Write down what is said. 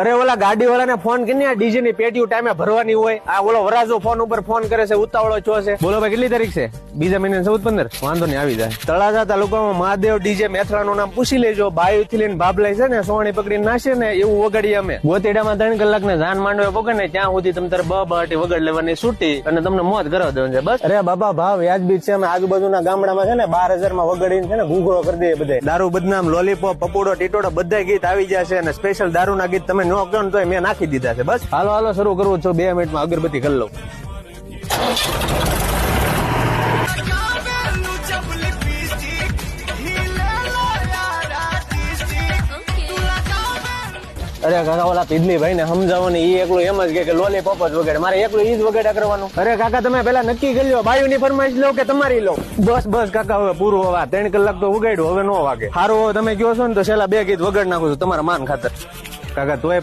અરે ઓલા ગાડી વાળાને ફોન કરીને ડીજે ની પેટીઓ ટાઈમે ભરવાની હોય. આ ઓલો વરાજો ફોન ઉપર ફોન કરે છે, ઉતાવળો છો છે. બોલો ભાઈ કેટલી તારીખ છે? બીજા મહિના 14-15. વાંધો નહીં, આવી જાય. તળાજા તાલુકામાં મહાદેવ ડીજે મેથરાનું નામ પૂછી લેજો. બાયુ થી લઈને બાબલાઈ છે ને સોણી પકડીને નાશે ને એવું વગાડીએ અમે. ગોતીડામાં 3 કલાક ને જાન માંડવે પગે ને ત્યાં સુધી તમે તારે બહાટી વગાડ લેવાની છૂટી અને તમને મોત કરવા દેવાનું છે બસ. અરે બાબા ભાવ વ્યાજબી છે. અમે આજુબાજુના ગામડામાં છે ને 12,000 માં વગાડીને છે ને ઘૂઘરો કરી દઈએ બધા. દારૂ બદનામ, લોલીપોપ, પપોડો, ટીટોડો બધા ગીત આવી ગયા છે અને સ્પેશિયલ દારૂ ના ગીત તમે નો કહો ને તો મેં નાખી દીધા છે. બસ હાલો હાલો શરૂ કરવું છો. 2 મિનિટમાં અગરબત્તી કરી લઉં. અરે કાકા ઓલા પીધલી ભાઈ ને સમજાવો ને, ઈ એકલું એમ જ કે લોલીપોપ જ વગાડે. મારે એકલું ઈ જ વગાડ્યા કરવાનું. અરે કાકા તમે પેલા નક્કી કરી લો, બાયુ ની ફરમાઈશ લો કે તમારી લો? બસ બસ કાકા હવે પૂરું. હવે 3 કલાક તો વગાડ્યું, હવે નો વાગે. સારું તમે કહો છો ને તો છેલ્લા 2 ગીત વગાડ નાખું છું તમારા માન ખાતર. કાકા તોય